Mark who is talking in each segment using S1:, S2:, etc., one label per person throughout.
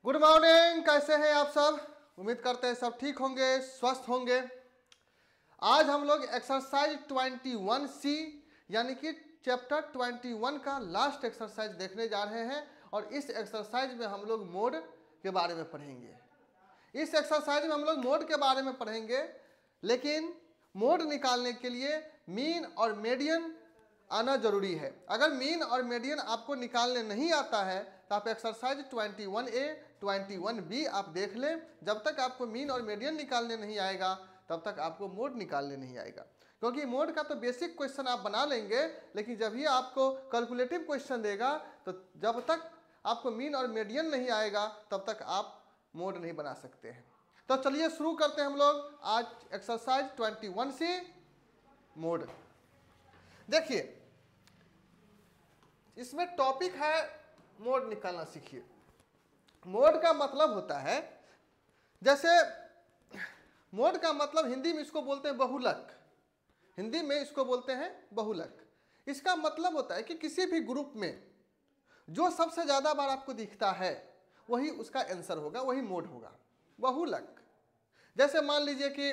S1: Good morning, कैसे हैं आप सब। उम्मीद करते हैं सब ठीक होंगे, स्वस्थ होंगे। आज हम लोग एक्सरसाइज 21C यानी कि चैप्टर 21 का लास्ट एक्सरसाइज देखने जा रहे हैं और इस एक्सरसाइज में हम लोग मोड के बारे में पढ़ेंगे। इस एक्सरसाइज में हम लोग मोड के बारे में पढ़ेंगे, लेकिन मोड निकालने के लिए मीन और मीडियन आना जरूरी है। अगर मीन और मीडियन आपको निकालने नहीं आता है तो आप एक्सरसाइज 21A 21B आप देख लें। जब तक आपको मीन और मीडियन निकालने नहीं आएगा तब तक आपको मोड निकालने नहीं आएगा, क्योंकि मोड का तो बेसिक क्वेश्चन आप बना लेंगे, लेकिन जब ही आपको कैलकुलेटिव क्वेश्चन देगा तो जब तक आपको मीन और मीडियन नहीं आएगा तब तक आप मोड नहीं बना सकते हैं। तो चलिए शुरू करते हैं हम लोग आज एक्सरसाइज 21C मोड। देखिए, इसमें टॉपिक है मोड निकालना सीखिए। मोड का मतलब होता है, जैसे मोड का मतलब हिंदी में इसको बोलते हैं बहुलक। हिंदी में इसको बोलते हैं बहुलक। इसका मतलब होता है कि किसी भी ग्रुप में जो सबसे ज्यादा बार आपको दिखता है वही उसका आंसर होगा, वही मोड होगा, बहुलक। जैसे मान लीजिए कि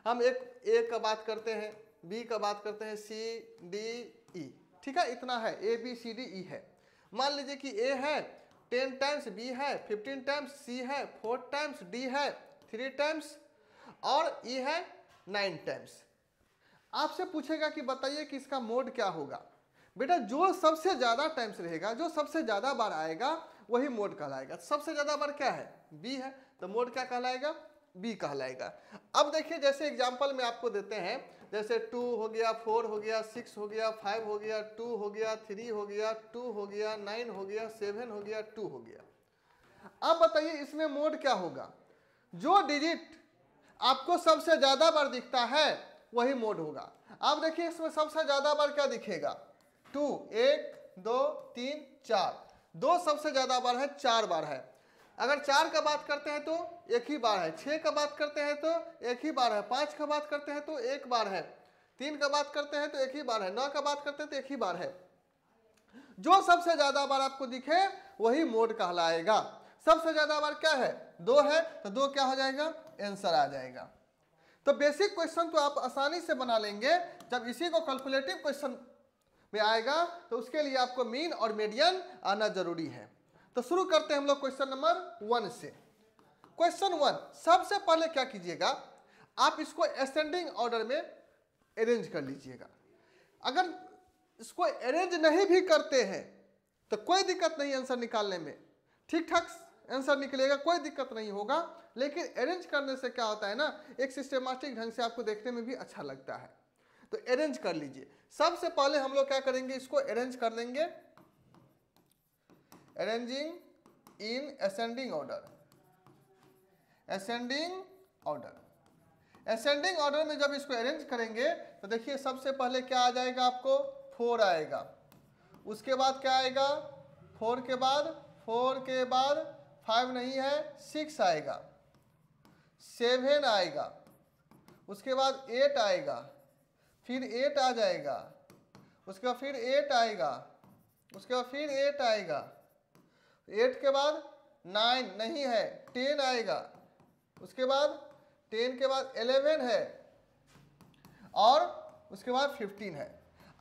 S1: हम एक ए का बात करते हैं, बी का बात करते हैं, सी डी ई, ठीक है, इतना है, A B C D E है। मान लीजिए कि ए है 10 टाइम्स, बी है 15 टाइम्स, सी है 4 टाइम्स, डी है 3 टाइम्स और ई है 9 टाइम्स। आपसे पूछेगा कि बताइए कि इसका मोड क्या होगा। बेटा, जो सबसे ज्यादा टाइम्स रहेगा, जो सबसे ज्यादा बार आएगा वही मोड कहलाएगा। सबसे ज्यादा बार क्या है? बी है, तो मोड क्या कहलाएगा? बी कहलाएगा। अब देखिए, जैसे एग्जांपल में आपको देते हैं, जैसे 2 हो गया, 4 हो गया, 6 हो गया, 5 हो गया, 2 हो गया, 3 हो गया, 2 हो गया, 9 हो गया, 7 हो गया, 2 हो गया। अब बताइए इसमें मोड क्या होगा? जो डिजिट आपको सबसे ज्यादा बार दिखता है वही मोड होगा। अब देखिए इसमें सबसे ज्यादा बार क्या दिखेगा? 2, 1 2 3 4, 2 सबसे ज्यादा बार है, 4 बार है। अगर 4 का बात करते हैं तो एक ही बार है, 6 का बात करते हैं तो एक ही बार है, 5 का बात करते हैं तो एक बार है, 3 का बात करते हैं तो एक ही बार है, 9 का बात करते हैं तो एक ही बार है। जो सबसे ज्यादा बार आपको दिखे वही मोड कहलाएगा। सबसे ज्यादा बार क्या है? 2 है, तो 2 क्या हो जाएगा? आंसर आ जाएगा। तो बेसिक क्वेश्चन तो आप आसानी से बना लेंगे। जब इसी को कैलकुलेटिव क्वेश्चन में आएगा तो उसके लिए आपको मीन और मीडियन आना जरूरी है। तो शुरू करते हैं हम लोग क्वेश्चन नंबर 1 से। क्वेश्चन 1, सबसे पहले क्या कीजिएगा, आप इसको असेंडिंग ऑर्डर में अरेंज कर लीजिएगा। अगर इसको अरेंज नहीं भी करते हैं तो कोई दिक्कत नहीं, आंसर निकालने में ठीक ठाक आंसर निकलेगा, कोई दिक्कत नहीं होगा। लेकिन अरेंज करने से क्या होता है ना, एक सिस्टमैटिक ढंग से आपको देखने में भी अच्छा लगता है। तो अरेंज कर लीजिए। सबसे पहले हम लोग क्या करेंगे, इसको अरेंज कर देंगे, arranging in ascending order. Ascending order, ascending order में जब इसको अरेंज करेंगे तो देखिए सबसे पहले क्या आ जाएगा, आपको 4 आएगा। उसके बाद क्या आएगा? 4 के बाद 5 नहीं है, 6 आएगा, 7 आएगा, उसके बाद 8 आएगा, फिर 8 आ जाएगा, उसके बाद फिर 8 आएगा, उसके बाद फिर 8 आएगा, 8 के बाद 9 नहीं है, 10 आएगा, उसके बाद 10 के बाद 11 है और उसके बाद 15 है।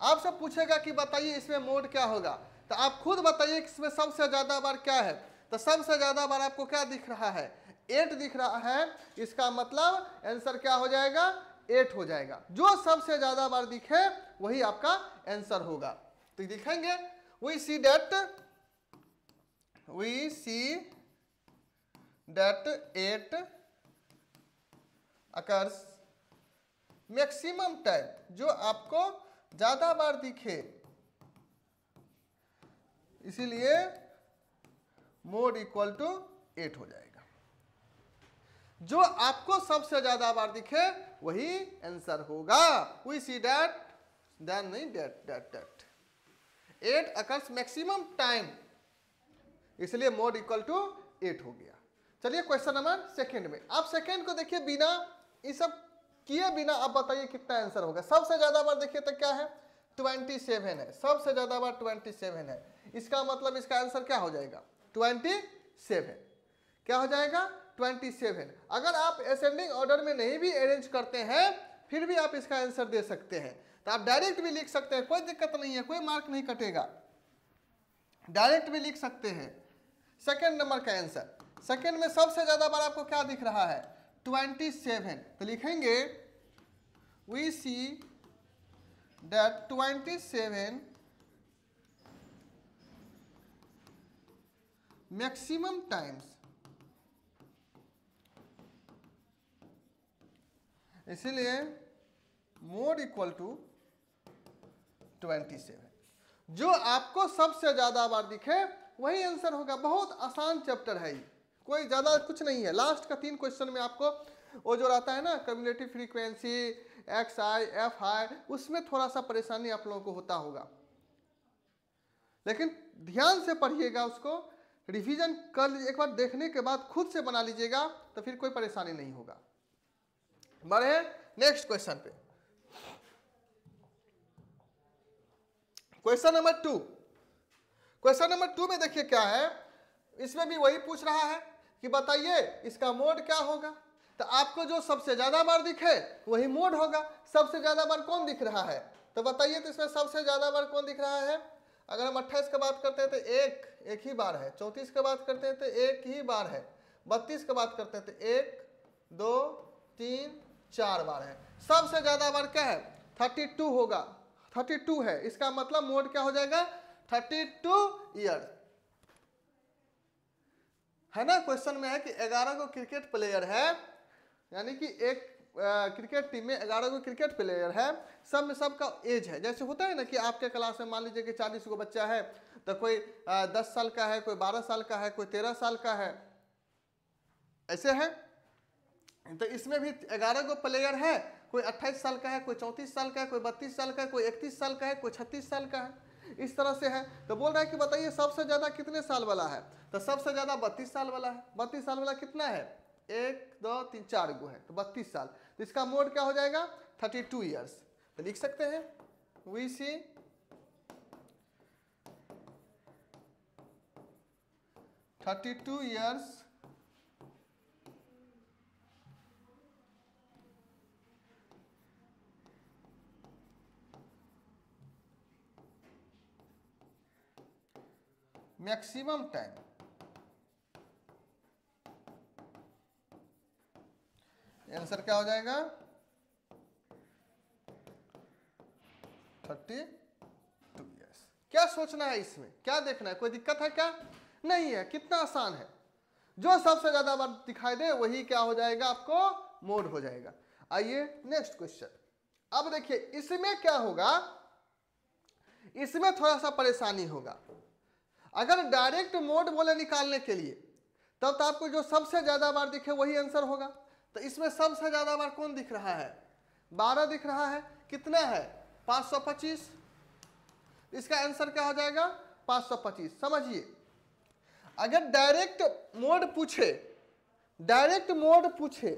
S1: आपसे पूछेगा कि बताइए इसमें मोड क्या होगा, तो आप खुद बताइए कि इसमें सबसे ज्यादा बार क्या है। तो सबसे ज्यादा बार आपको क्या दिख रहा है? 8 दिख रहा है। इसका मतलब आंसर क्या हो जाएगा? 8 हो जाएगा। जो सबसे ज्यादा बार दिखे वही आपका आंसर होगा। तो दिखेंगे, we see that 8 occurs maximum time, जो आपको ज्यादा बार दिखे, इसीलिए मोड इक्वल टू 8 हो जाएगा। जो आपको सबसे ज्यादा बार दिखे वही आंसर होगा। वी सी दैट, देन नहीं, दैट 8 occurs मैक्सिमम टाइम, इसलिए मोड इक्वल टू 8 हो गया। चलिए क्वेश्चन नंबर 2 में, आप सेकेंड को देखिए, बिना ये सब किए बिना आप बताइए कितना आंसर होगा। सबसे ज्यादा बार देखिए तो क्या है? 27 है, सबसे ज्यादा बार 27 है। इसका मतलब इसका आंसर क्या हो जाएगा? 27। क्या हो जाएगा 27। अगर आप असेंडिंग ऑर्डर में नहीं भी अरेंज करते हैं फिर भी आप इसका आंसर दे सकते हैं। तो आप डायरेक्ट भी लिख सकते हैं, कोई दिक्कत नहीं है, कोई मार्क नहीं कटेगा, डायरेक्ट भी लिख सकते हैं। सेकंड नंबर का आंसर, सेकंड में सबसे ज्यादा बार आपको क्या दिख रहा है 27। तो लिखेंगे we see that 27 maximum times, इसीलिए मोड इक्वल टू 27। जो आपको सबसे ज्यादा बार दिखे वही आंसर होगा। बहुत आसान चैप्टर है ये, कोई ज्यादा कुछ नहीं है। लास्ट का 3 क्वेश्चन में आपको वो जो रहता है ना cumulative frequency, x I F I, उसमें थोड़ा सा परेशानी आप लोगों को होता होगा, लेकिन ध्यान से पढ़िएगा, उसको रिवीजन कर लीजिए, एक बार देखने के बाद खुद से बना लीजिएगा तो फिर कोई परेशानी नहीं होगा। बढ़े नेक्स्ट क्वेश्चन पे। Question number 2। क्वेश्चन नंबर 2 में देखिए क्या है, इसमें भी वही पूछ रहा है कि बताइए इसका मोड क्या होगा। तो आपको जो सबसे ज्यादा बार दिखे वही मोड होगा। सबसे ज्यादा बार कौन दिख रहा है, तो बताइए तो इसमें सबसे ज्यादा बार कौन दिख रहा है। अगर हम 28 की बात करते हैं तो एक ही बार है, 34 की बात करते हैं तो एक ही बार है, 32 की बात करते हैं तो 1 2 3 4 बार है। सबसे ज्यादा बार क्या है 32 होगा, 32 है। इसका मतलब मोड क्या हो जाएगा 32 ईयर, है ना। क्वेश्चन में है कि 11 को क्रिकेट प्लेयर है, यानी कि एक क्रिकेट टीम में 11 को क्रिकेट प्लेयर है, सब में सबका एज है। जैसे होता है ना कि आपके क्लास में मान लीजिए कि 40 को बच्चा है, तो कोई 10 साल का है, कोई 12 साल का है, कोई 13 साल का है, ऐसे है। तो इसमें भी 11 को प्लेयर है, कोई 28 साल का है, कोई 34 साल का है, कोई 32 साल का है, कोई 31 साल का है, कोई 36 साल का है, इस तरह से है। तो बोल रहा है कि बताइए सबसे ज्यादा कितने साल वाला है, तो सबसे ज्यादा 32 साल वाला है। 32 साल वाला कितना है 1 2 3 4 गो है, तो 32 साल। तो इसका मोड क्या हो जाएगा 32 ईयर्स। तो लिख सकते हैं we see (32 years) maximum time. Answer क्या हो जाएगा 32 ईयर्स। क्या सोचना है इसमें, क्या देखना है, कोई दिक्कत है क्या, नहीं है, कितना आसान है। जो सबसे ज्यादा बार दिखाई दे वही क्या हो जाएगा आपको मोड हो जाएगा। आइए नेक्स्ट क्वेश्चन। अब देखिए इसमें क्या होगा, इसमें थोड़ा सा परेशानी होगा। अगर डायरेक्ट मोड बोले निकालने के लिए तब तो आपको जो सबसे ज्यादा बार दिखे वही आंसर होगा। तो इसमें सबसे ज्यादा बार कौन दिख रहा है 12 दिख रहा है, कितना है 525। इसका आंसर क्या हो जाएगा 525। समझिए अगर डायरेक्ट मोड पूछे, डायरेक्ट मोड पूछे,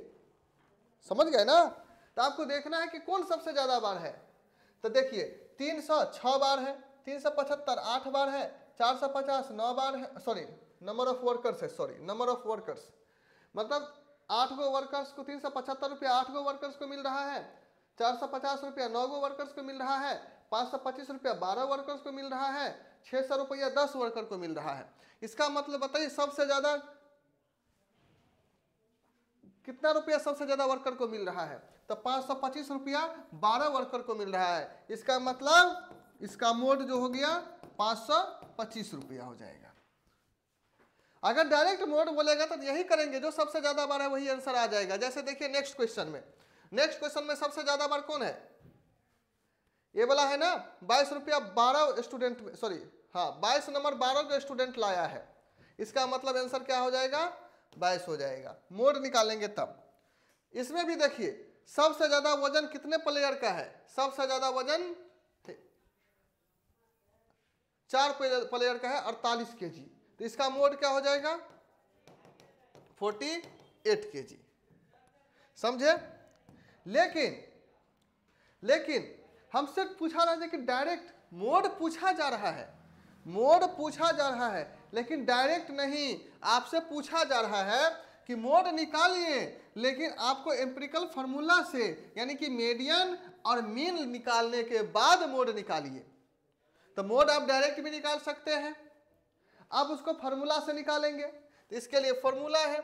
S1: समझ गए ना, तो आपको देखना है कि कौन सबसे ज्यादा बार है। तो देखिए 306 बार है, 375 8 बार है, 450 9 बार है, सॉरी नंबर ऑफ वर्कर्स है, सॉरी नंबर ऑफ वर्कर्स, मतलब 8 गो वर्कर्स को 375 रुपया 8 गो वर्कर्स को मिल रहा है, 450 रुपया 9 गो वर्कर्स को मिल रहा है, 525 रुपया 12 वर्कर्स को मिल रहा है, 600 रुपया 10 वर्कर को मिल रहा है। इसका मतलब बताइए सबसे ज्यादा कितना रुपया सबसे ज्यादा वर्कर को मिल रहा है, तो 525 रुपया 12 वर्कर को मिल रहा है। इसका मतलब इसका मोड जो हो गया 525 रुपया हो जाएगा। अगर डायरेक्ट मोड बोलेगा तो यही करेंगे, जो सबसे ज्यादा बार है वही आंसर आ जाएगा। जैसे देखिए नेक्स्ट क्वेश्चन में, नेक्स्ट क्वेश्चन में सबसे ज्यादा बार कौन है, ये वाला है ना 22 रुपया 12 स्टूडेंट, सॉरी हाँ 22 नंबर 12 जो स्टूडेंट लाया है। इसका मतलब आंसर क्या हो जाएगा 22 हो जाएगा। मोड निकालेंगे तब। इसमें भी देखिए सबसे ज्यादा वजन कितने प्लेयर का है, सबसे ज्यादा वजन 4 प्लेयर का है 48 kg। तो इसका मोड क्या हो जाएगा 48 kg। समझे। लेकिन हमसे पूछा रहा है कि डायरेक्ट मोड पूछा जा रहा है, मोड पूछा जा रहा है, लेकिन डायरेक्ट नहीं, आपसे पूछा जा रहा है कि मोड निकालिए, लेकिन आपको एम्पिरिकल फार्मूला से यानी कि मीडियन और मीन निकालने के बाद मोड निकालिए। तो मोड आप डायरेक्ट भी निकाल सकते हैं, आप उसको फार्मूला से निकालेंगे। तो इसके लिए फार्मूला है,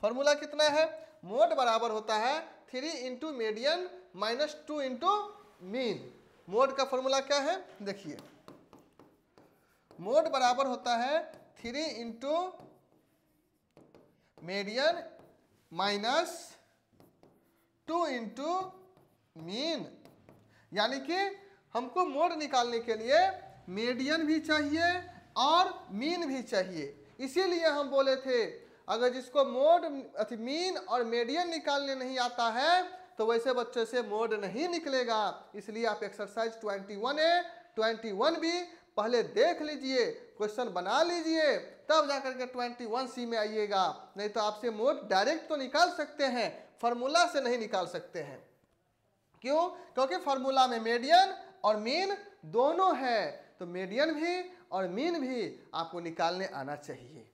S1: फार्मूला कितना है, मोड बराबर होता है 3 into median minus 2 into mean. Mode का फार्मूला क्या है, देखिए, मोड बराबर होता है 3 into median minus 2 into mean. यानी कि हमको मोड निकालने के लिए मीडियन भी चाहिए और मीन भी चाहिए। इसीलिए हम बोले थे अगर जिसको मोड मीन और मीडियन निकालने नहीं आता है तो वैसे बच्चों से मोड नहीं निकलेगा। इसलिए आप एक्सरसाइज 21A 21B पहले देख लीजिए, क्वेश्चन बना लीजिए, तब जाकर के 21C में आइएगा। नहीं तो आपसे मोड डायरेक्ट तो निकाल सकते हैं, फार्मूला से नहीं निकाल सकते हैं। क्यों? क्योंकि फार्मूला में मीडियन और मीन दोनों है, तो मीडियन भी और मीन भी आपको निकालने आना चाहिए।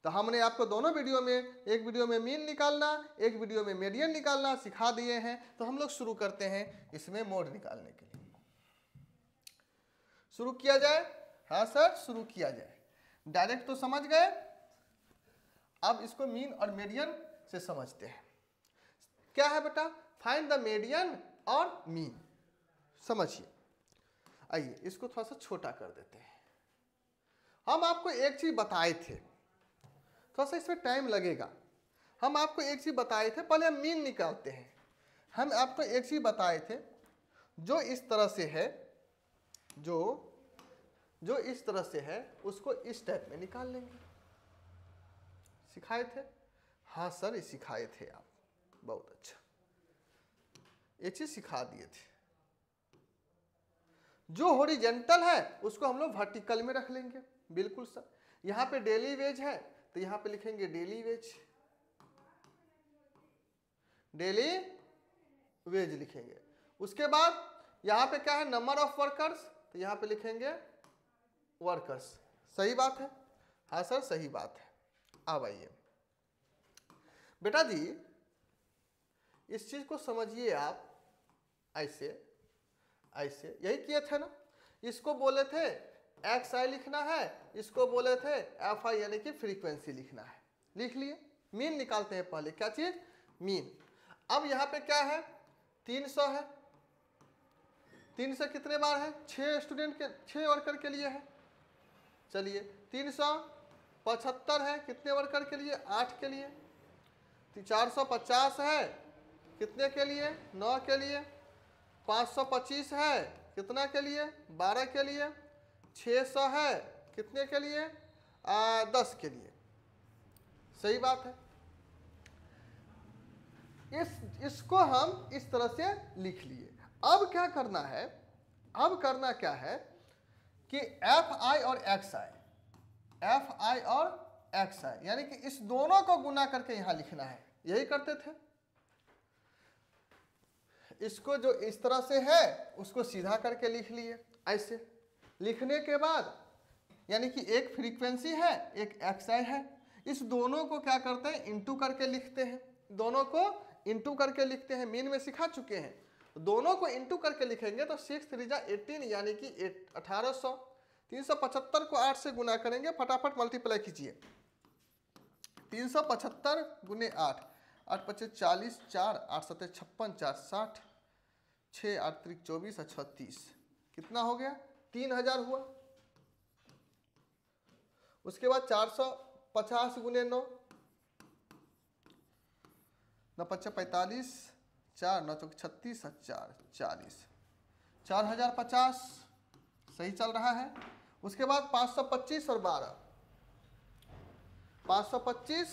S1: तो हमने आपको दोनों वीडियो में, एक वीडियो में मीन निकालना, एक वीडियो में मीडियन निकालना सिखा दिए हैं। तो हम लोग शुरू करते हैं इसमें मोड निकालने के लिए। शुरू किया जाए? हाँ सर, शुरू किया जाए। डायरेक्ट तो समझ गए, अब इसको मीन और मीडियन से समझते हैं। क्या है बेटा? फाइंड द मीडियन और मीन। समझिए, आइए इसको थोड़ा सा छोटा कर देते हैं। हम आपको एक चीज बताए थे, थोड़ा सा इसमें टाइम लगेगा। हम आपको एक चीज बताए थे, पहले हम मीन निकालते हैं। हम आपको एक चीज बताए थे, जो इस तरह से है, जो इस तरह से है उसको इस टाइप में निकाल लेंगे। सिखाए थे? हाँ सर, ये सिखाए थे आप, बहुत अच्छा, ये चीज सिखा दिए थे। जो हॉरिजॉन्टल है उसको हम लोग वर्टिकल में रख लेंगे। बिल्कुल सर। यहाँ पे डेली वेज है तो यहाँ पे लिखेंगे डेली वेज, डेली वेज लिखेंगे। उसके बाद यहाँ पे क्या है, नंबर ऑफ वर्कर्स, तो यहाँ पे लिखेंगे वर्कर्स। सही बात है? हाँ सर, सही बात है। अब आइए बेटा जी, इस चीज को समझिए आप, ऐसे ऐसे यही किए थे ना। इसको बोले थे एक्स आई लिखना है, इसको बोले थे एफ आई यानी कि फ्रीक्वेंसी लिखना है। लिख लिए। मीन निकालते हैं पहले। क्या चीज? मीन। अब यहाँ पे क्या है, 300 है। 300 कितने बार है? 6 स्टूडेंट के, 6 वर्कर के लिए है। चलिए 375 है, कितने वर्कर के लिए? 8 के लिए। 450 है, कितने के लिए? 9 के लिए। 525 है, कितना के लिए? 12 के लिए। 600 है, कितने के लिए? 10 के लिए। सही बात है। इसको हम इस तरह से लिख लिए। अब क्या करना है, अब करना क्या है कि एफ आई और एक्स आई, एफ आई और एक्स आई यानी कि इस दोनों को गुना करके यहां लिखना है। यही करते थे। इसको जो इस तरह से है उसको सीधा करके लिख लिए। ऐसे लिखने के बाद यानी कि एक फ्रीक्वेंसी है, एक एक्स आई है, इस दोनों को क्या करते हैं, इंटू करके लिखते हैं। दोनों को इंटू करके लिखते हैं, मीन में सिखा चुके हैं। दोनों को इंटू करके लिखेंगे तो 6 3 जा 18 यानी कि 1800। 375 को 8 से गुना करेंगे, फटाफट मल्टीप्लाई कीजिए। 375 गुने 8, 8 25 40, 4 8 7 56, 4 60, 6 8 3 24 और 36, कितना हो गया? 3000 हुआ। उसके बाद 450 गुने 9, 9 5 45, 4 9 चौक 36 और 4 40, 4050 सही चल रहा है। उसके बाद 525 और 12, 525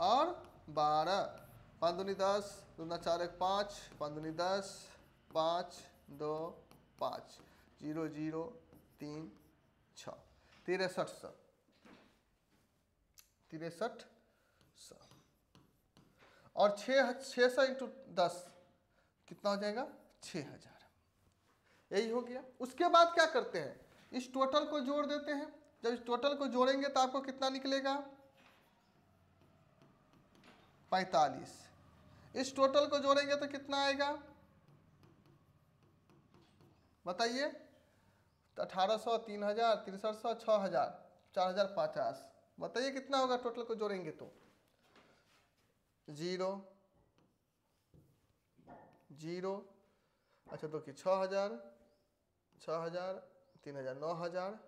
S1: और 12, 5 दूनी 10, 2 4 1 5, 5 दूनी 10, 5 2 5, 0 0 3 6, 6300, 6300 और 600 इंटू 10 कितना हो जाएगा? 6000। यही हो गया। उसके बाद क्या करते हैं, इस टोटल को जोड़ देते हैं। जब इस टोटल को जोड़ेंगे तो आपको कितना निकलेगा 45। इस टोटल को जोड़ेंगे तो कितना आएगा बताइए 1800, 3000, 6300, 6000, 4050। बताइए कितना होगा टोटल को जोड़ेंगे तो 0 0। अच्छा तो कि 6000, 6000, 3000, 9000।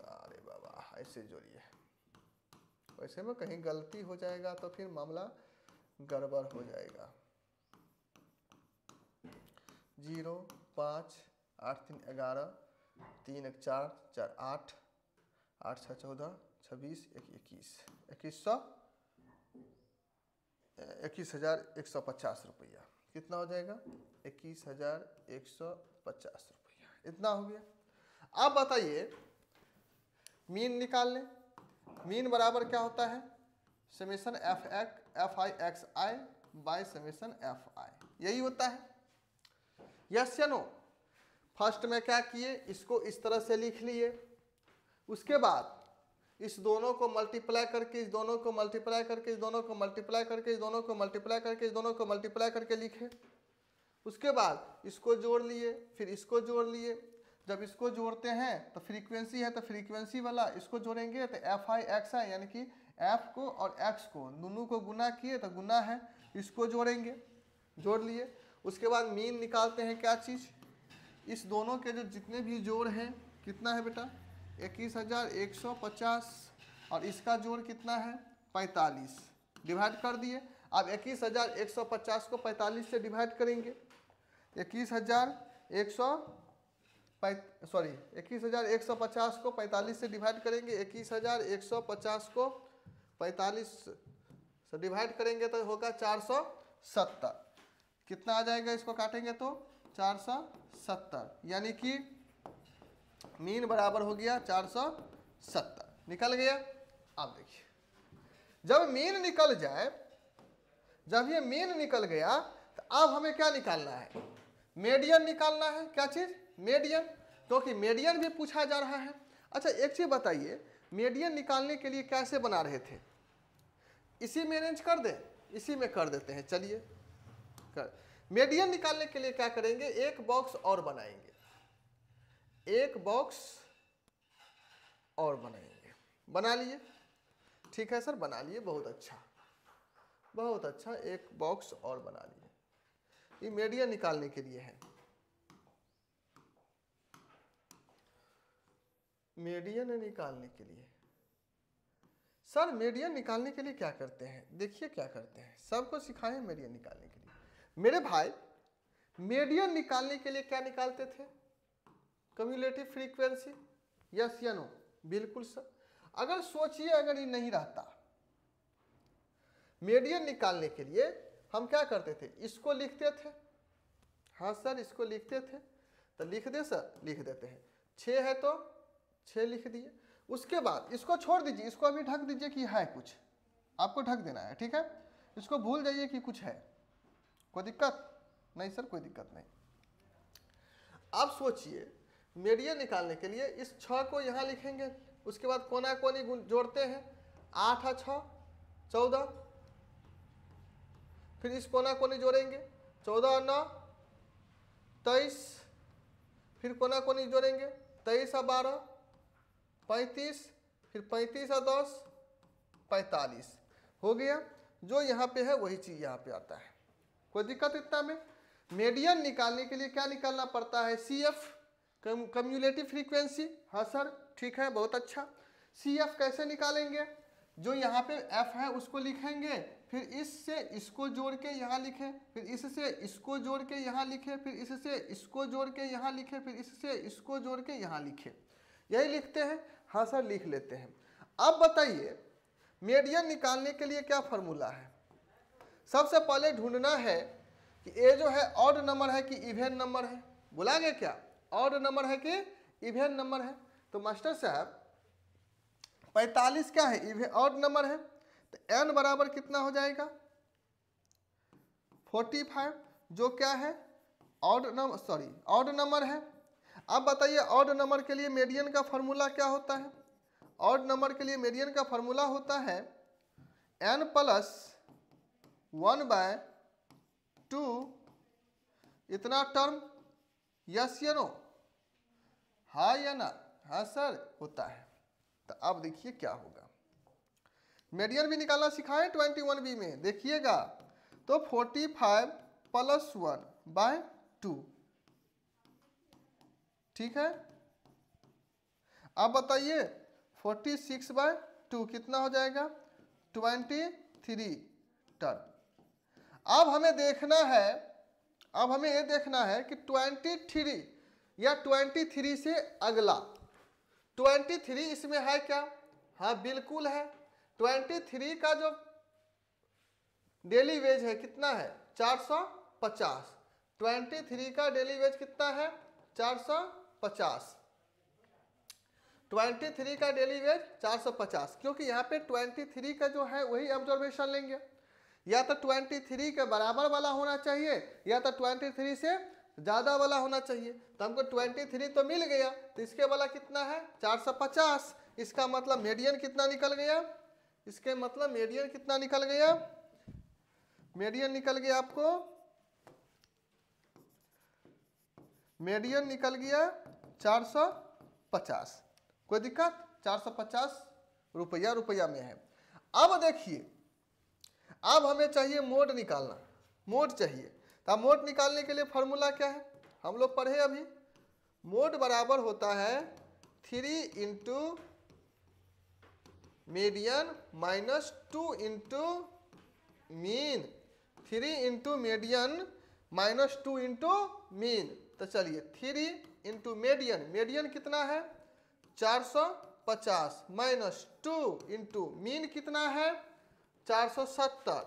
S1: अरे बाबा ऐसे जोड़िए, वैसे में कहीं गलती हो जाएगा तो फिर मामला गड़बड़ हो जाएगा। 0 5 8 3 11 3 1 4 4 8 8 6 14 26 1 21 21,150 रुपया। कितना हो जाएगा 21,150 रुपया, इतना हो गया। अब बताइए मीन निकाल लें। मीन बराबर क्या होता है summation F I x I by summation F I, यही होता है। यस या नो। फर्स्ट में क्या किए, इसको इस तरह से लिख लिए, उसके बाद इस दोनों को मल्टीप्लाई करके इस दोनों को मल्टीप्लाई करके इस दोनों को मल्टीप्लाई करके इस दोनों को मल्टीप्लाई करके इस दोनों को मल्टीप्लाई करके लिखे। उसके बाद इसको जोड़ लिए, फिर इसको जोड़ लिए। जब इसको जोड़ते हैं तो फ्रीक्वेंसी है तो फ्रीक्वेंसी वाला इसको जोड़ेंगे तो एफ आई एक्स आई, यानी कि एफ को और एक्स को दोनों को गुना किए तो गुना है, इसको जोड़ेंगे, जोड़ लिए। उसके बाद मीन निकालते हैं क्या चीज़, इस दोनों के जो जितने भी जोड़ हैं कितना है बेटा 21,150 और इसका जोड़ कितना है 45, डिवाइड कर दिए। अब 21,150 को 45 से डिवाइड करेंगे। 21,150 को 45 से डिवाइड करेंगे। 21,150 को 45 से डिवाइड करेंगे तो होगा 470। कितना आ जाएगा इसको काटेंगे तो 470, यानी कि मीन बराबर हो गया 470, निकल गया। अब देखिए जब मीन निकल जाए, जब ये मीन निकल गया तो अब हमें क्या निकालना है मीडियन निकालना है। क्या चीज मीडियन, क्योंकि मीडियन भी पूछा जा रहा है। अच्छा एक चीज बताइए, मीडियन निकालने के लिए कैसे बना रहे थे, इसी में अरेंज कर दे, इसी में कर देते हैं। चलिए कर मीडियन निकालने के लिए क्या करेंगे, एक बॉक्स और बनाएंगे, एक बॉक्स और बनाएंगे। बना लिए, ठीक है सर बना लिए, बहुत अच्छा बहुत अच्छा, एक बॉक्स और बना लिए। ये मीडियन निकालने के लिए है, मीडियन निकालने के लिए। सर मीडियन निकालने के लिए क्या करते हैं, देखिए क्या करते हैं, सबको सिखाएं मीडियन निकालने के लिए। मेरे भाई मीडियन निकालने के लिए क्या निकालते थे कम्युलेटिव फ्रीक्वेंसी, यस या नो, बिल्कुल सर। अगर सोचिए अगर ये नहीं रहता, मीडियन निकालने के लिए हम क्या करते थे, इसको लिखते थे, हाँ सर इसको लिखते थे, तो लिख दे सर, लिख देते हैं 6 है तो 6 लिख दिए। उसके बाद इसको छोड़ दीजिए, इसको अभी ढक दीजिए कि है कुछ, आपको ढक देना है, ठीक है। इसको भूल जाइए कि कुछ है, कोई दिक्कत नहीं सर, कोई दिक्कत नहीं। आप सोचिए मीडियन निकालने के लिए इस 6 को यहाँ लिखेंगे, उसके बाद कोना कोनी जोड़ते हैं, 8 है 6 14, फिर इस कोना कोनी जोड़ेंगे 14 और 9 23, फिर कोना कोनी जोड़ेंगे 23 और 12 35, फिर 35 और 10 45 हो गया। जो यहाँ पे है वही चीज़ यहाँ पे आता है, कोई दिक्कत इतना में। मीडियन निकालने के लिए क्या निकालना पड़ता है, CF कम्युलेटिव फ्रीक्वेंसी, हाँ सर ठीक है बहुत अच्छा। CF कैसे निकालेंगे, जो यहाँ पे F है उसको लिखेंगे, फिर इससे इसको जोड़ के यहाँ लिखें, फिर इससे इसको जोड़ के यहाँ लिखें, फिर इससे इसको जोड़ के यहाँ लिखें, फिर इससे इसको जोड़ के यहाँ लिखें, यही लिखते हैं, हाँ सर लिख लेते हैं। अब बताइए मीडियन निकालने के लिए क्या फार्मूला है, सबसे पहले ढूंढना है कि ये जो है ऑड नंबर है कि इवन नंबर है, बोलागे क्या ऑड नंबर है कि इवन नंबर है। तो मास्टर साहब 45 क्या है, इवन ऑड नंबर है, तो n बराबर कितना हो जाएगा 45, जो क्या है odd number, sorry odd number है। अब बताइए ऑड नंबर के लिए मीडियन का फॉर्मूला क्या होता है? ऑड नंबर के लिए मीडियन का फॉर्मूला होता है n प्लस 1/2 इतना टर्म। यस या नो? हाँ या ना? हाँ सर, होता है। तो अब देखिए क्या होगा, मीडियन भी निकालना सिखाए 21B में, देखिएगा। तो 45 प्लस 1/2, ठीक है। अब बताइए 46/2 कितना हो जाएगा? 23 टर्म। अब हमें देखना है, अब हमें ये देखना है कि 23 या 23 से अगला 23 इसमें है क्या? हाँ बिल्कुल है। 23 का जो डेली वेज है कितना है? 450। 23 का डेली वेज कितना है? 450। 23 का डेली वेज 450, क्योंकि यहाँ पे 23 का जो है वही ऑब्जर्वेशन लेंगे। या तो 23 के बराबर वाला होना चाहिए या तो 23 से ज़्यादा वाला होना चाहिए। तो हमको 23 तो मिल गया, तो इसके वाला कितना है? 450। इसका मतलब मीडियन कितना निकल गया? इसके मतलब मीडियन कितना निकल गया? मीडियन निकल गया आपको, मीडियन निकल गया 450। कोई दिक्कत? 450 रुपया में है। अब देखिए, अब हमें चाहिए मोड निकालना, मोड चाहिए। तो मोड निकालने के लिए फॉर्मूला क्या है? हम लोग पढ़े अभी, मोड बराबर होता है 3 into median minus 2 into mean. 3 into median minus 2 into mean. तो चलिए 3 इंटू मीडियन, मीडियन कितना है? 450 माइनस 2 इंटू मीन कितना है? 470।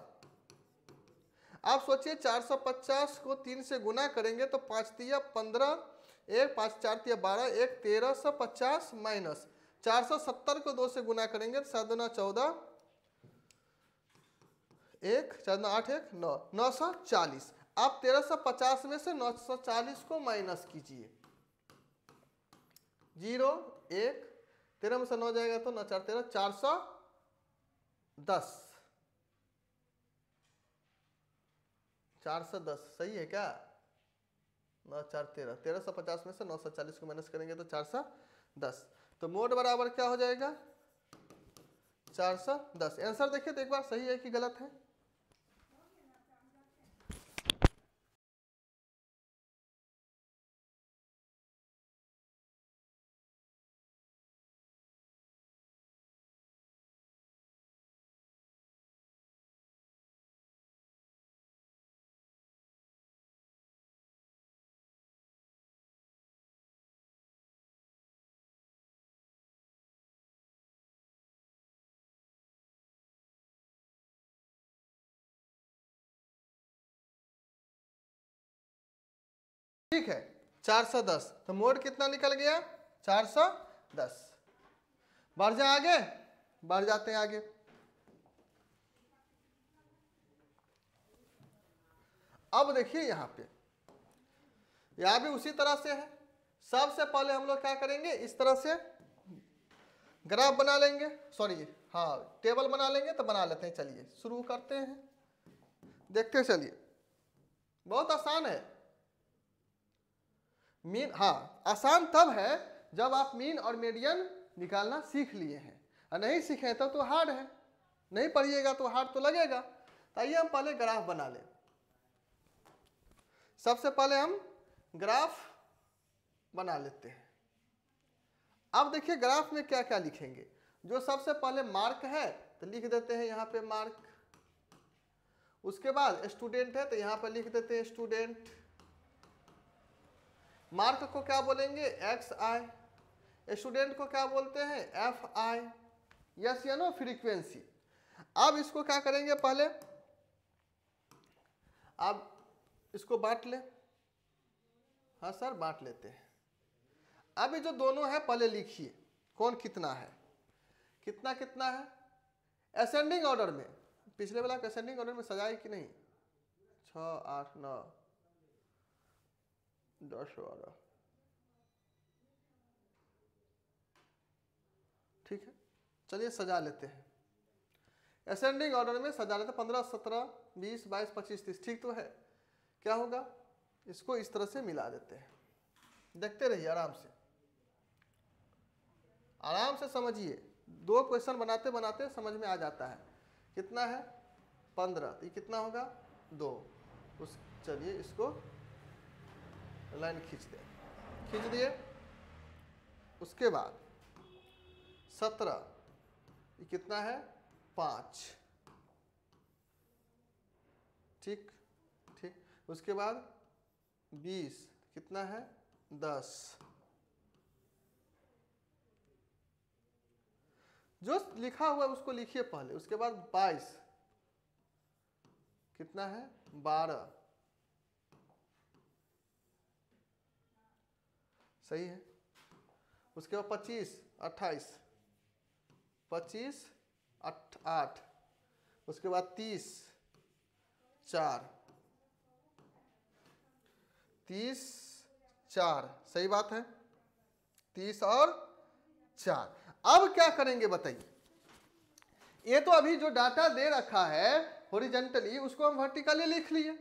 S1: आप सोचिए 450 को 3 से गुना करेंगे तो 5 तिया 15, 1 5 4 तिया 12, 1 1350 माइनस 470 को 2 से गुना करेंगे तो 7 दूना 14, 1 4 दूना 8 1 9, 940। आप 1350 में से 940 को माइनस कीजिए। 0 1 13 में से 9 जाएगा तो 9 4 13, 410। 410 सही है क्या? 9 4 13, 1350 में से 940 को माइनस करेंगे तो 410। तो मोड बराबर क्या हो जाएगा? 410। आंसर देखिए तो एक बार सही है कि गलत है? ठीक है 410। तो मोड कितना निकल गया? 410। बढ़ जाए आगे, बढ़ जाते हैं आगे। अब देखिए यहाँ पे, यहाँ भी उसी तरह से है। सबसे पहले हम लोग क्या करेंगे, इस तरह से ग्राफ बना लेंगे, सॉरी हाँ टेबल बना लेंगे। तो बना लेते हैं, चलिए शुरू करते हैं, देखते हैं। चलिए बहुत आसान है। मीन, हाँ आसान तब है जब आप मीन और मीडियन निकालना सीख लिए हैं, और नहीं सीखे तब तो हार्ड है। नहीं पढ़िएगा तो हार्ड तो लगेगा। तो आइए हम पहले ग्राफ बना लें। सबसे पहले हम ग्राफ बना लेते हैं। अब देखिए ग्राफ में क्या क्या लिखेंगे। जो सबसे पहले मार्क है तो लिख देते हैं यहाँ पे मार्क। उसके बाद स्टूडेंट है तो यहाँ पर लिख देते हैं स्टूडेंट। मार्क को क्या बोलेंगे? एक्स आई। स्टूडेंट को क्या बोलते हैं? F I. यस या नो? फ्रीक्वेंसी। अब इसको क्या करेंगे, पहले अब इसको बांट ले। हाँ सर बांट लेते हैं। अब ये जो दोनों है पहले लिखिए कौन कितना है, कितना कितना है असेंडिंग ऑर्डर में। पिछले वाला असेंडिंग ऑर्डर में सजाए कि नहीं? 6 8 9 10 12 ठीक है, चलिए सजा लेते हैं, असेंडिंग ऑर्डर में सजा लेते हैं। 15, 17, 20, 22, 25, 30, ठीक तो है। क्या होगा, इसको इस तरह से मिला देते हैं, देखते रहिए आराम से, आराम से समझिए। 2 क्वेश्चन बनाते बनाते समझ में आ जाता है। कितना है 15, ये कितना होगा 2। उस चलिए इसको लाइन खींच दिए। उसके बाद 17, ये कितना है 5, ठीक ठीक। उसके बाद 20 कितना है 10, जो लिखा हुआ है उसको लिखिए पहले। उसके बाद 22 कितना है 12, सही है। उसके बाद 25, 28, 25, 8, उसके बाद 30, 4, 30, 4, सही बात है, 30 और 4। अब क्या करेंगे बताइए, ये तो अभी जो डाटा दे रखा है हॉरिजॉन्टली उसको हम वर्टिकली लिख लिए,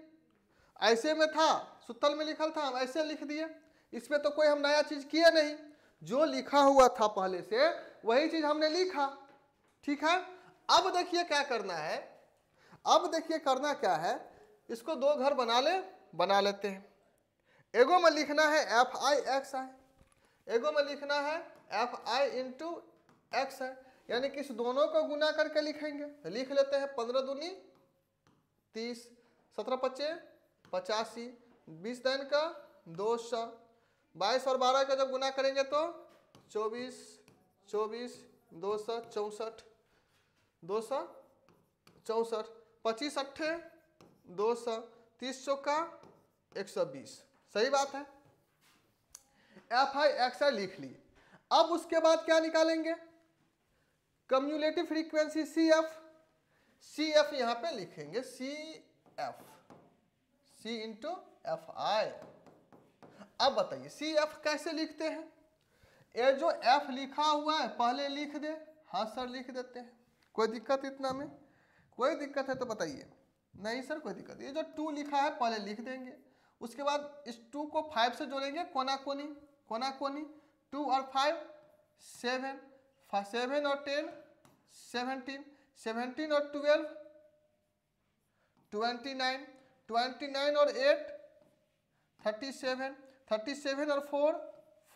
S1: ऐसे में था सूत्र में लिखल था हम ऐसे लिख दिए, इसमें तो कोई हम नया चीज किए नहीं, जो लिखा हुआ था पहले से वही चीज हमने लिखा, ठीक है। अब देखिए क्या करना है, अब देखिए करना क्या है, इसको 2 घर बना लेते हैं। एगो में लिखना है FI/XI, एगो में लिखना है FI इंटू एक्स है, यानी कि इस दोनों को गुना करके लिखेंगे। लिख लेते हैं 15 दूनी 30, 17 पच्चे 85, 20 दैन का 200, 22 और 12 का जब गुना करेंगे तो 24, 264, 264, 25 अट्ठे 200, 30 चौका 120, सही बात है। FI/XI लिख लिए। अब उसके बाद क्या निकालेंगे, कम्युलेटिव फ्रीक्वेंसी CF यहां पे लिखेंगे CF, C इंटू FI। अब बताइए CF कैसे लिखते हैं, ये जो F लिखा हुआ है पहले लिख दे, हाँ सर लिख देते हैं, कोई दिक्कत इतना में, कोई दिक्कत है तो बताइए। नहीं सर कोई दिक्कत, ये जो 2 लिखा है पहले लिख देंगे। उसके बाद इस 2 को 5 से जोड़ेंगे, कोना कोनी 2 और 5 7, 7 और 10 17, 17 और 12 29, 29 और 8 37, 37 और 4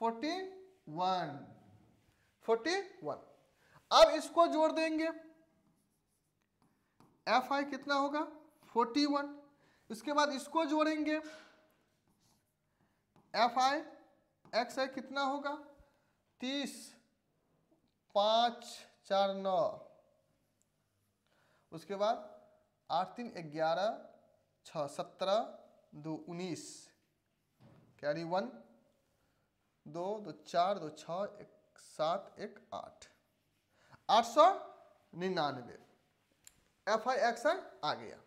S1: 41। अब इसको जोड़ देंगे, FI कितना होगा 41। उसके बाद इसको जोड़ेंगे, FI/XI कितना होगा 30, 5, 4, 9। उसके बाद 8, 3, 11, 6, 17, 2, 19, कैरी 1, 2, 2, 4, 2, 6, 1, 7, 1, 8, 899 FI/XI आ गया।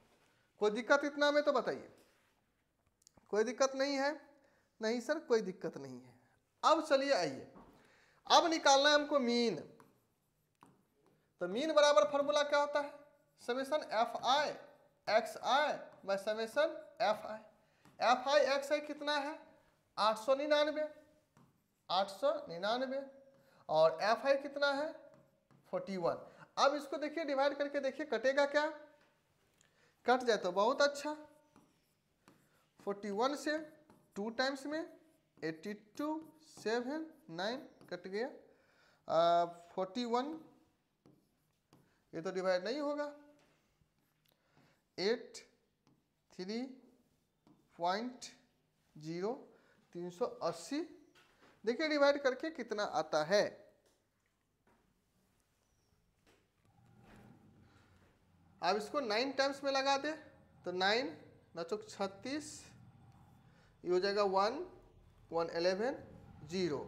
S1: कोई दिक्कत इतना में तो बताइए, कोई दिक्कत नहीं है, नहीं सर कोई दिक्कत नहीं है। अब चलिए आइए, अब निकालना है हमको मीन। तो मीन बराबर फॉर्मूला क्या होता है, summation FI/XI by summation FI। FI/XI कितना है 899 और FI कितना है 41। अब इसको देखिए डिवाइड करके देखिए कटेगा क्या, कट जाए तो बहुत अच्छा। 41 से 2 टाइम्स में 82, 7, 9 कट गया। 41 ये तो डिवाइड नहीं होगा, 8, 3.0 380। देखिए डिवाइड करके कितना आता है, अब इसको 9 टाइम्स में लगा दे तो 9 9 चौक 36, ये हो जाएगा 1 1 11 0,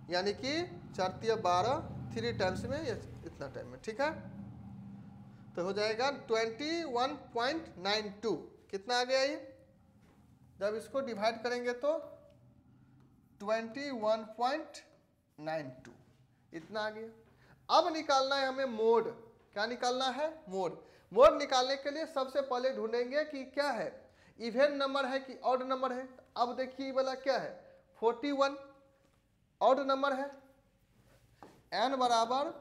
S1: यानी कि 4 × 12 3 टाइम्स में या इतना टाइम में, ठीक है। तो हो जाएगा 21.92। कितना आ गया ये, जब इसको डिवाइड करेंगे तो 21.92 इतना आ गया। अब निकालना है हमें मोड। क्या निकालना है? मोड। मोड निकालने के लिए सबसे पहले ढूंढेंगे कि क्या है, इवन नंबर है कि ऑड नंबर है। अब देखिए वाला क्या है, 41 ऑड नंबर है, n बराबर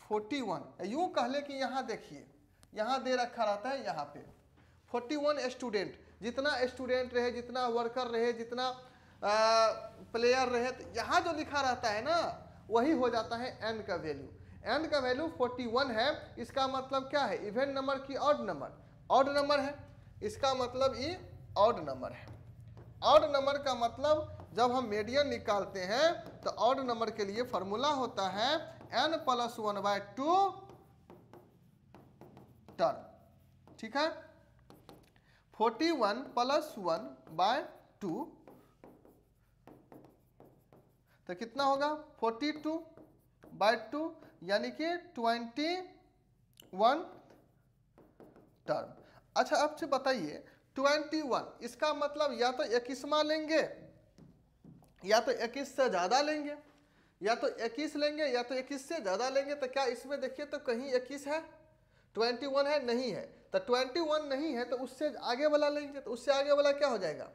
S1: 41। यूं कह ले कि यहाँ देखिए, यहाँ दे रखा रहता है, यहाँ पे 41 स्टूडेंट, जितना स्टूडेंट रहे, जितना वर्कर रहे, जितना प्लेयर रहे, तो यहाँ जो लिखा रहता है ना वही हो जाता है n का वैल्यू। n का वैल्यू 41 है, इसका मतलब क्या है, इवन नंबर की ऑड नंबर? ऑड नंबर है, इसका मतलब ये ऑड नंबर है। ऑड नंबर का मतलब जब हम मीडियन निकालते हैं तो ऑड नंबर के लिए फॉर्मूला होता है n + 1/2 टर्म। ठीक है, 41 + 1/2 तो कितना होगा, 42/2 यानी कि 21 टर्म। अच्छा अब से बताइए 21, इसका मतलब या तो 21वां लेंगे या तो 21 से ज़्यादा लेंगे, या तो 21 लेंगे या तो 21 से ज़्यादा लेंगे। तो क्या इसमें देखिए तो कहीं 21 है, 21 है, नहीं है। तो 21 नहीं है तो उससे आगे वाला लेंगे, तो उससे आगे वाला क्या हो जाएगा,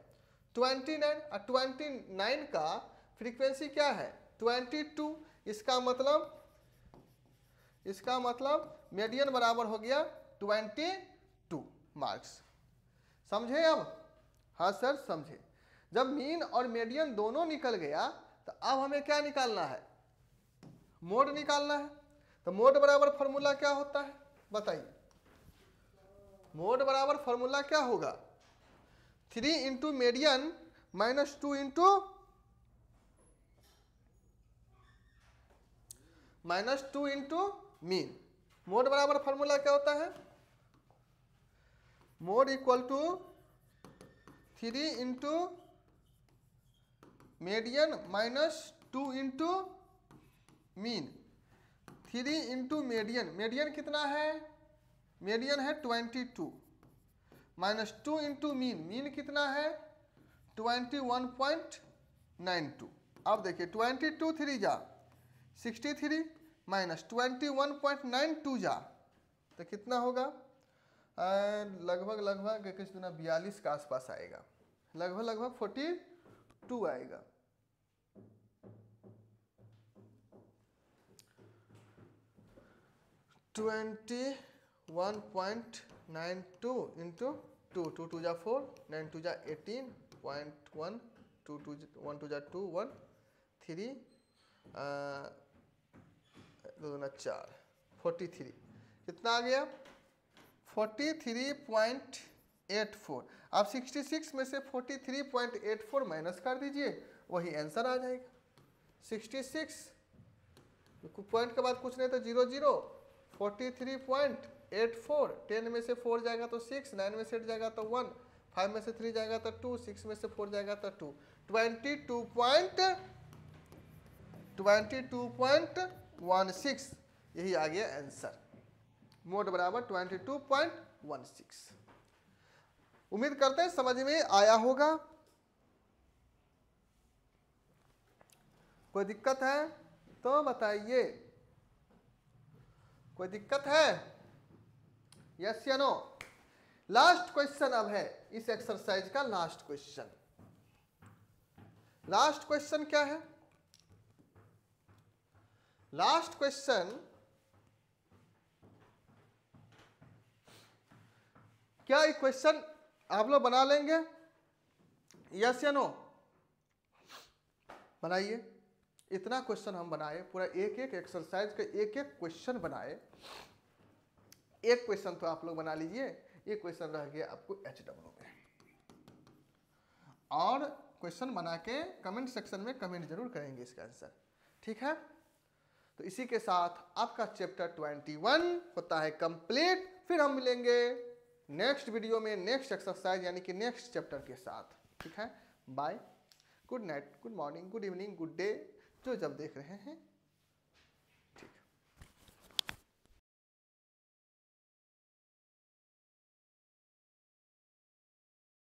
S1: 29। और 29 का फ्रीक्वेंसी क्या है, 22। इसका मतलब मीडियन बराबर हो गया 22 मार्क्स। समझे अब? हाँ सर समझे। जब मीन और मीडियन दोनों निकल गया तो अब हमें क्या निकालना है, मोड निकालना है। तो मोड बराबर फॉर्मूला क्या होता है बताइए, मोड बराबर फॉर्मूला क्या होगा, 3 into median minus 2 into mean. Mode बराबर फॉर्मूला क्या होता है, mode equal to 3 into median minus 2 into mean. 3 into median, median कितना है, मीडियन है 22, माइनस 2 इंटू मीन, मीन कितना है 21.92। अब देखिए 22 3 जा 63 माइनस 21.92 जा तो कितना होगा, लगभग किस दुना 42 के आसपास आएगा, लगभग 42 आएगा। 21.92 इंटू 2, 2 2 जा 4, 9 2 जा 18.1, 2 2 1 2 जा 2 1 3 2 4 43, कितना आ गया 43.84। आप 66 में से 43.84 माइनस कर दीजिए, वही आंसर आ जाएगा 66। पॉइंट के बाद कुछ नहीं तो 0 0, 43.84, 10 में से 4 जाएगा तो 6, 9 में से 8 जाएगा तो 1, 5 में से 3 जाएगा तो 2, 6 में से 4 जाएगा तो 2, 22.16 यही आ गया आंसर। मोड बराबर 22.16। उम्मीद करते हैं समझ में आया होगा। कोई दिक्कत है तो बताइए, कोई दिक्कत है, यस या नो? लास्ट क्वेश्चन अब है इस एक्सरसाइज का, लास्ट क्वेश्चन। लास्ट क्वेश्चन क्या है, लास्ट क्वेश्चन क्या इक्वेशन आप लोग बना लेंगे, यस या नो? बनाइए। इतना क्वेश्चन हम बनाए, पूरा एक एक एक्सरसाइज का एक एक क्वेश्चन बनाए। एक क्वेश्चन तो आप लोग बना लीजिए, एक क्वेश्चन रह गया आपको HW में। और क्वेश्चन बना के कमेंट सेक्शन में कमेंट जरूर करेंगे इसका आंसर, ठीक है? तो इसी के साथ आपका चैप्टर 21 होता है कंप्लीट। फिर हम मिलेंगे नेक्स्ट वीडियो में नेक्स्ट एक्सरसाइज यानी कि नेक्स्ट चैप्टर के साथ, ठीक है? Bye, good night, good morning, good evening, good day, जो जब देख रहे हैं।